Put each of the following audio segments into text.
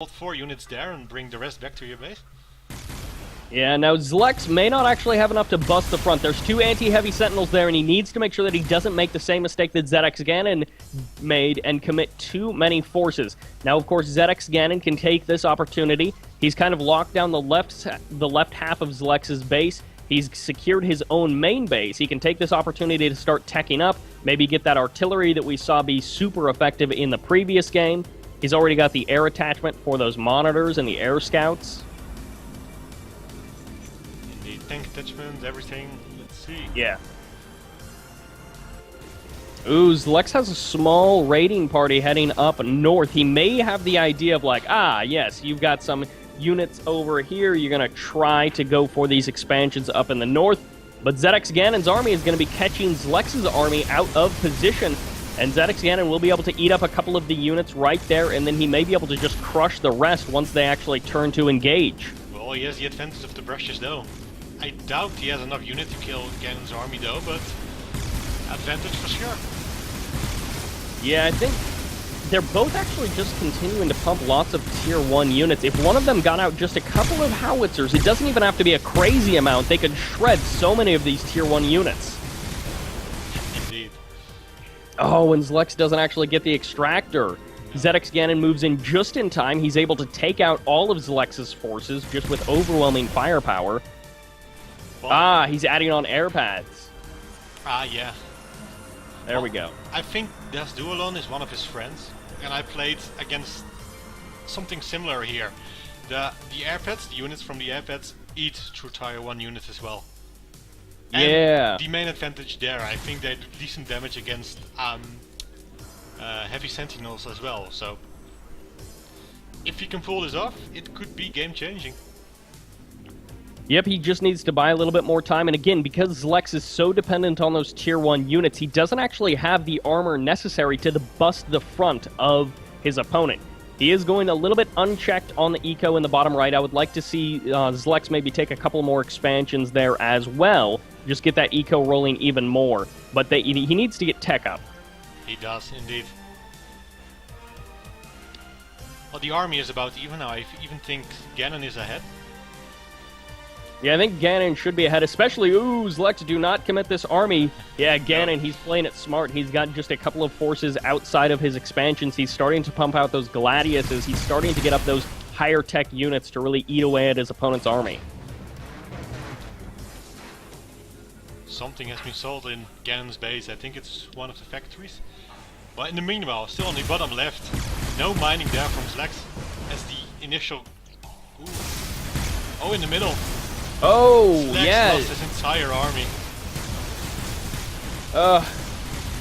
hold 4 units there and bring the rest back to your base. Yeah, now Zlex may not actually have enough to bust the front. There's 2 anti-heavy sentinels there, and he needs to make sure that he doesn't make the same mistake that ZxGanon made and commit too many forces. Now, of course, ZxGanon can take this opportunity. He's kind of locked down the left half of Zlex's base. He's secured his own main base. He can take this opportunity to start teching up, maybe get that artillery that we saw be super effective in the previous game. He's already got the air attachment for those monitors and the air scouts. Indeed, tank attachment, everything. Let's see. Yeah. Ooh, Zlex has a small raiding party heading up north. He may have the idea of like, yes, you've got some units over here. You're going to try to go for these expansions up in the north. But ZxGanon's army is going to be catching Zlex's army out of position. And ZxGanon will be able to eat up a couple of the units right there, and then he may be able to just crush the rest once they actually turn to engage. Well, he has the advantage of the brushes, though. I doubt he has enough unit to kill Ganon's army, though, but advantage for sure. Yeah, I think they're both actually just continuing to pump lots of Tier 1 units. If one of them got out just a couple of howitzers, it doesn't even have to be a crazy amount. They could shred so many of these Tier 1 units. Indeed. Oh, and Zlex doesn't actually get the extractor. ZxGanon moves in just in time. He's able to take out all of Zlex's forces just with overwhelming firepower. Well, he's adding on air pads. Yeah. There we go. I think Das Duolon is one of his friends, and I played against something similar here. The air pads, the units from the air pads, eat through Tier 1 units as well. And yeah. The main advantage there, I think they do decent damage against heavy sentinels as well, so if he can pull this off, it could be game-changing. Yep, he just needs to buy a little bit more time, and again, because Zlex is so dependent on those Tier 1 units, he doesn't actually have the armor necessary to bust the front of his opponent. He is going a little bit unchecked on the eco in the bottom right. I would like to see Zlex maybe take a couple more expansions there as well, just get that eco rolling even more, but he needs to get tech up. He does, indeed. Well, the army is about even now. I even think Ganon is ahead. Yeah, I think Ganon should be ahead, especially, Zlex, do not commit this army. Yeah, Ganon, he's playing it smart. He's got just a couple of forces outside of his expansions. He's starting to pump out those Gladiuses. He's starting to get up those higher tech units to really eat away at his opponent's army. Something has been sold in Ganon's base. I think it's one of the factories. But in the meanwhile, still on the bottom left, no mining there from Zlex as the initial... Oh, in the middle. Oh, Zlex yeah. lost his entire army.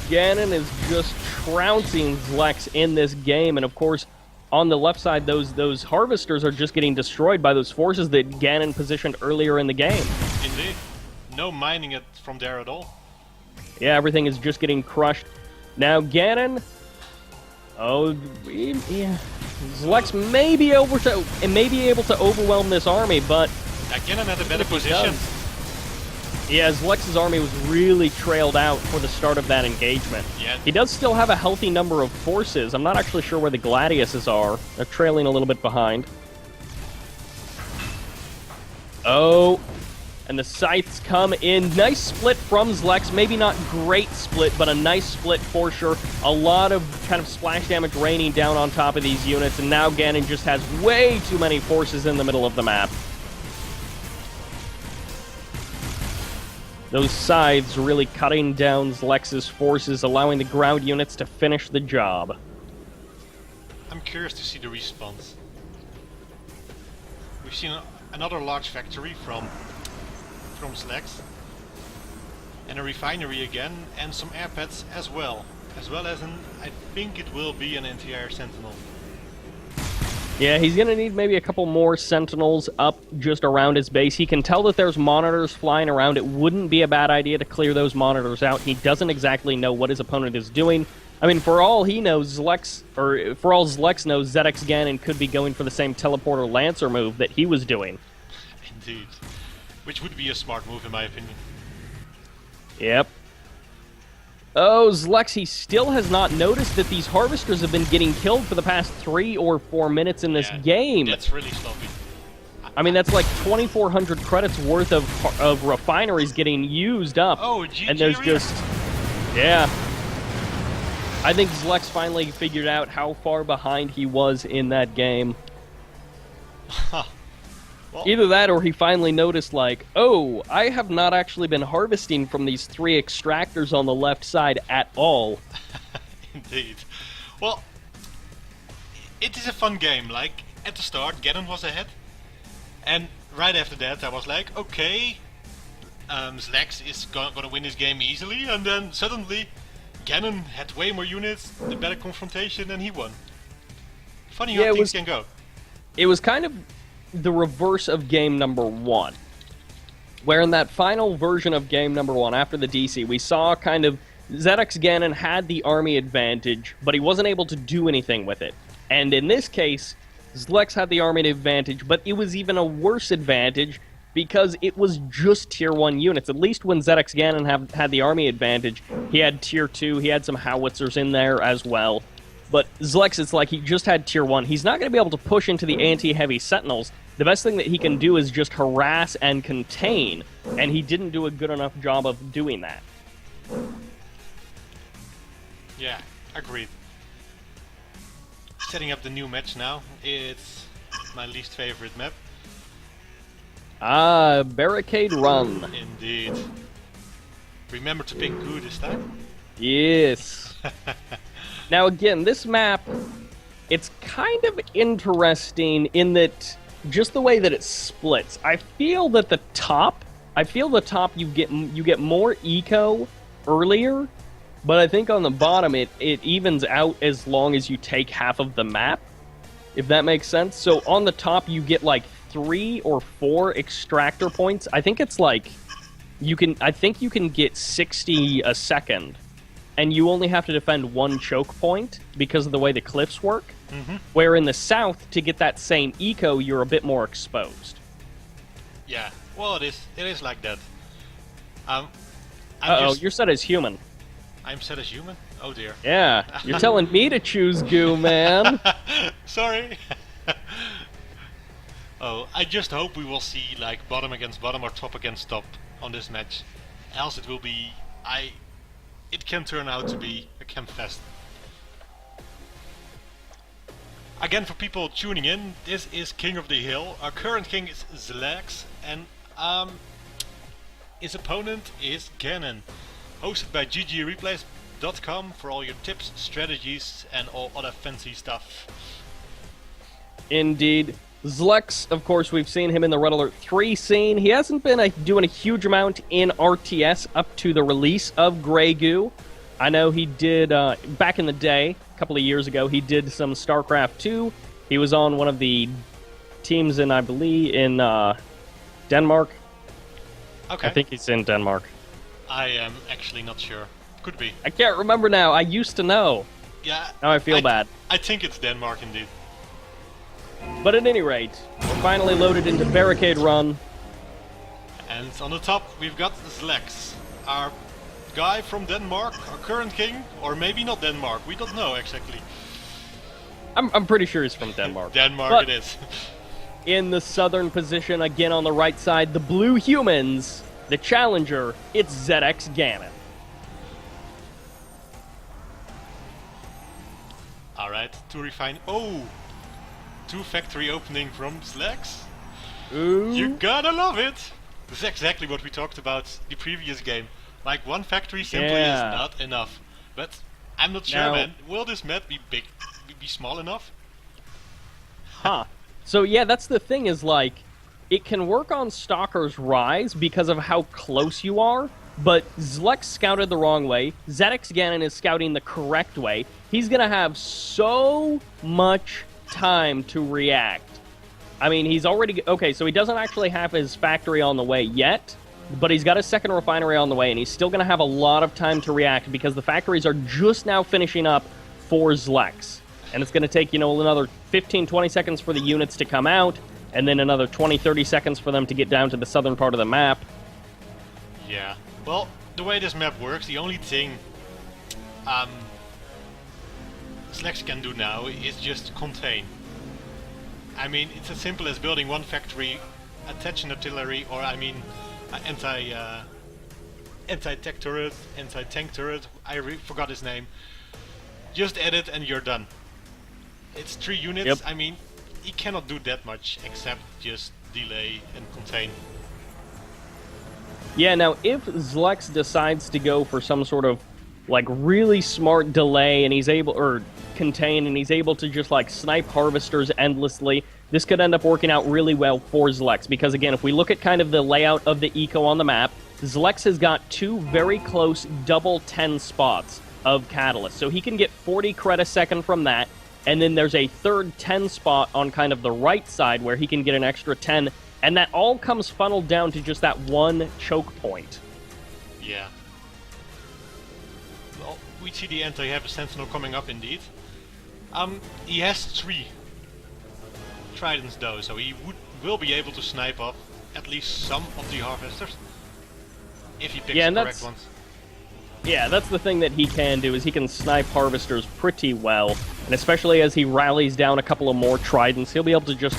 Ganon is just trouncing Zlex in this game, and of course, on the left side, those harvesters are just getting destroyed by those forces that Ganon positioned earlier in the game. Indeed. No mining it from there at all. Yeah, everything is just getting crushed. Now, Ganon... yeah. Zlex may be able to overwhelm this army, but... Ganon had a better position. Yeah, Zlex's army was really trailed out for the start of that engagement. Yeah. He does still have a healthy number of forces. I'm not actually sure where the Gladiuses are. They're trailing a little bit behind. Oh, and the Scythes come in. Nice split from Zlex. Maybe not great split, but a nice split for sure. A lot of kind of splash damage raining down on top of these units, and now Ganon just has way too many forces in the middle of the map. Those scythes really cutting down Zlex's forces, allowing the ground units to finish the job. I'm curious to see the response. We've seen another large factory from Zlex, and a refinery again, and some air pads as well as I think it will be an anti-air sentinel. Yeah, he's going to need maybe a couple more sentinels up just around his base. He can tell that there's monitors flying around. It wouldn't be a bad idea to clear those monitors out. He doesn't exactly know what his opponent is doing. I mean, for all he knows, Zlex knows, ZxGanon could be going for the same teleporter Lancer move that he was doing. Oh, Zlex, he still has not noticed that these harvesters have been getting killed for the past 3 or 4 minutes in this game. That's really sloppy. I mean, that's like 2,400 credits worth of refineries getting used up. Oh, GG. And there's just... Yeah. I think Zlex finally figured out how far behind he was in that game. Well, either that or he finally noticed, like, oh, I have not actually been harvesting from these 3 extractors on the left side at all. Indeed. Well, it is a fun game. Like, at the start, Ganon was ahead. And right after that, I was like, okay, Zlex is gonna win this game easily. And then suddenly, Ganon had way more units, the better confrontation, and he won. Funny how things can go. It was kind of the reverse of game number 1. Where in that final version of game number 1, after the DC, we saw kind of ZxGanon had the army advantage, but he wasn't able to do anything with it. And in this case, Zlex had the army advantage, but it was even a worse advantage because it was just tier 1 units. At least when ZxGanon had the army advantage, he had tier 2, he had some howitzers in there as well. But Zlex, it's like he just had tier 1. He's not going to be able to push into the anti-heavy sentinels. The best thing that he can do is just harass and contain, and he didn't do a good enough job of doing that. Yeah, agreed. Setting up the new match now. It's my least favorite map. Barricade Run. Indeed. Remember to pick good this time? Yes. Now again, this map, it's kind of interesting in that just the way that it splits. I feel that the top you get more eco earlier, but I think on the bottom it evens out as long as you take half of the map, if that makes sense. So on the top you get like 3 or 4 extractor points. I think it's like you can get 60 a second, and you only have to defend 1 choke point because of the way the cliffs work. Mm-hmm. Where in the south, to get that same eco, you're a bit more exposed. Yeah, well, it is like that. You're set as human. I'm set as human? Oh dear. Yeah, you're telling me to choose goo, man. Sorry. Oh, I just hope we will see like bottom against bottom or top against top on this match. Else it will be... It can turn out to be a camp fest. Again, for people tuning in, this is King of the Hill. Our current king is Zlex, and his opponent is Ganon. Hosted by ZxReplays.com for all your tips, strategies, and all other fancy stuff. Indeed. Zlex, of course, we've seen him in the Red Alert 3 scene. He hasn't been doing a huge amount in RTS up to the release of Grey Goo. I know he did, back in the day, a couple of years ago, he did some StarCraft 2. He was on one of the teams in, I believe, in Denmark. Okay. I think he's in Denmark. I am actually not sure. Could be. I can't remember now. I used to know. Yeah. Now I feel bad. I think it's Denmark indeed. But at any rate, we're finally loaded into Barricade Run. And on the top, we've got Zlex, our guy from Denmark, our current king, or maybe not Denmark, we don't know exactly. I'm pretty sure he's from Denmark. Denmark but it is. in the southern position, again on the right side, the blue humans, the challenger, it's ZxGanon. Alright, to refine... Oh! 2 factory opening from Zlex. Ooh. You gotta love it! This is exactly what we talked about the previous game. Like, 1 factory simply is not enough. But I'm not sure, man. Will this map be big, be small enough? Huh. So yeah, that's the thing, is like, it can work on Stalker's Rise because of how close you are, but Zlex scouted the wrong way. ZxGanon is scouting the correct way. He's gonna have so much time to react. I mean, he's already... Okay, so he doesn't actually have his factory on the way yet, but he's got a second refinery on the way, and he's still going to have a lot of time to react because the factories are just now finishing up for Zlex. And it's going to take, another 15-20 seconds for the units to come out, and then another 20-30 seconds for them to get down to the southern part of the map. Yeah. Well, the way this map works, the only thing um, Zlex can do now is just contain. I mean, it's as simple as building one factory, attach an artillery, or I mean, anti-tech turret, anti-tank turret. I forgot his name. Just add it and you're done. It's 3 units. Yep. I mean, he cannot do that much except just delay and contain. Yeah, now if Zlex decides to go for some sort of like really smart delay and he's able, or contain, and he's able to just like snipe harvesters endlessly, this could end up working out really well for Zlex, because again, if we look at kind of the layout of the eco on the map, Zlex has got 2 very close double 10 spots of Catalyst, so he can get 40 cred a second from that, and then there's a third 10 spot on kind of the right side where he can get an extra 10, and that all comes funneled down to just that one choke point. Yeah. Well, we see the anti-heavy sentinel coming up indeed. He has 3 tridents though, so he will be able to snipe off at least some of the harvesters if he picks the correct ones. Yeah, that's the thing that he can do, is he can snipe harvesters pretty well, and especially as he rallies down a couple of more tridents, he'll be able to just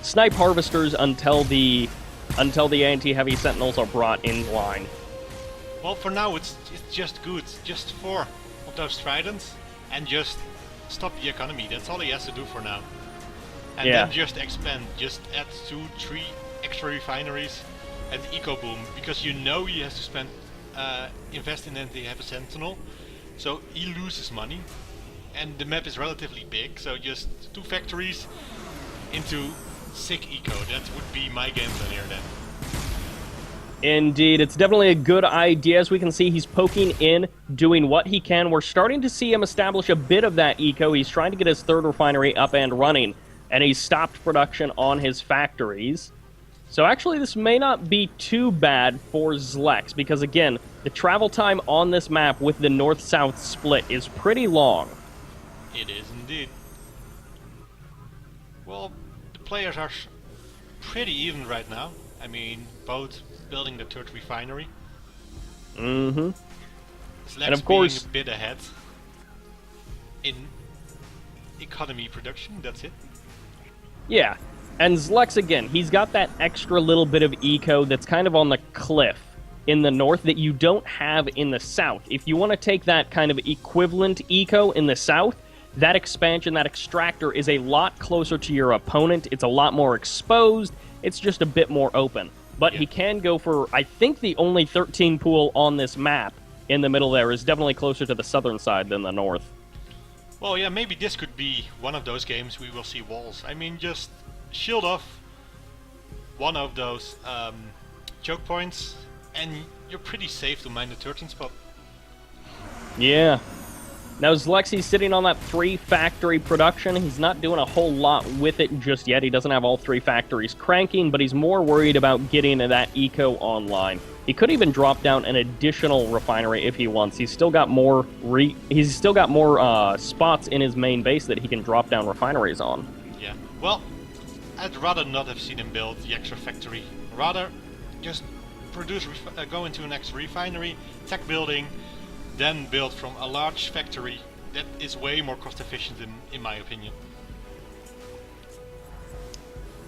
snipe harvesters until the anti-heavy sentinels are brought in line. Well, for now it's just good. Just 4 of those tridents and just stop the economy. That's all he has to do for now. And then just expand. Just add 2, 3 extra refineries and eco boom, because you know he has to spend invest in anti-heavy sentinel, so he loses money. And the map is relatively big, so just 2 factories into sick eco. That would be my game plan here then. Indeed, it's definitely a good idea. As we can see, he's poking in, doing what he can. We're starting to see him establish a bit of that eco. He's trying to get his 3rd refinery up and running, and he's stopped production on his factories. So actually, this may not be too bad for Zlex, because again, the travel time on this map with the north-south split is pretty long. It is indeed. Well, the players are pretty even right now. I mean, both building the 3rd refinery. Mm-hmm. Zlex and of course, being a bit ahead in economy production, that's it. Yeah, and Zlex, again, he's got that extra little bit of eco that's kind of on the cliff in the north that you don't have in the south. If you want to take that kind of equivalent eco in the south, that expansion, that extractor is a lot closer to your opponent. It's a lot more exposed. It's just a bit more open. But he can go for, I think, the only 13 pool on this map in the middle there is definitely closer to the southern side than the north. Well, yeah, maybe this could be one of those games we will see walls. I mean, just shield off one of those choke points, and you're pretty safe to mine the 13th spot. Yeah. Now, Zlexi's sitting on that 3 factory production. He's not doing a whole lot with it just yet. He doesn't have all 3 factories cranking, but he's more worried about getting that eco online. He could even drop down an additional refinery if he wants. He's still got more spots in his main base that he can drop down refineries on. Yeah. Well, I'd rather not have seen him build the extra factory. Rather, just go into an extra refinery, tech building, then build from a large factory. That is way more cost efficient in my opinion.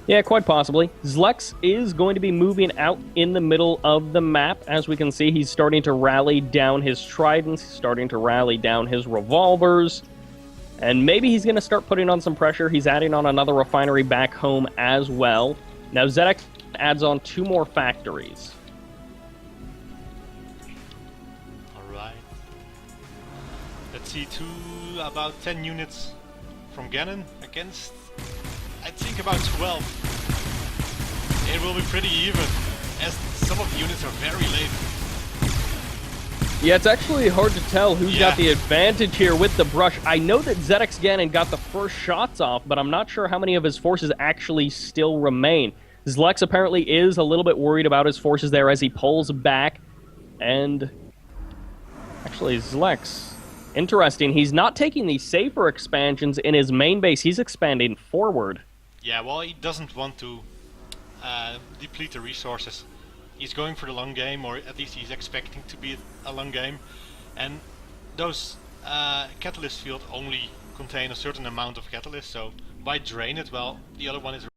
Yeah, quite possibly. Zlex is going to be moving out in the middle of the map. As we can see, he's starting to rally down his tridents, he's starting to rally down his revolvers, and maybe he's going to start putting on some pressure. He's adding on another refinery back home as well. Now, ZX adds on 2 more factories. Let's see, about 10 units from Ganon against, I think, about 12. It will be pretty even, as some of the units are very late. Yeah, it's actually hard to tell who's got the advantage here with the brush. I know that ZxGanon got the first shots off, but I'm not sure how many of his forces actually still remain. Zlex apparently is a little bit worried about his forces there as he pulls back, and actually Zlex... Interesting, he's not taking the safer expansions in his main base, he's expanding forward. Yeah, well, he doesn't want to deplete the resources. He's going for the long game, or at least he's expecting to be a long game. And those catalyst field only contain a certain amount of catalyst, so why drain it? Well, the other one is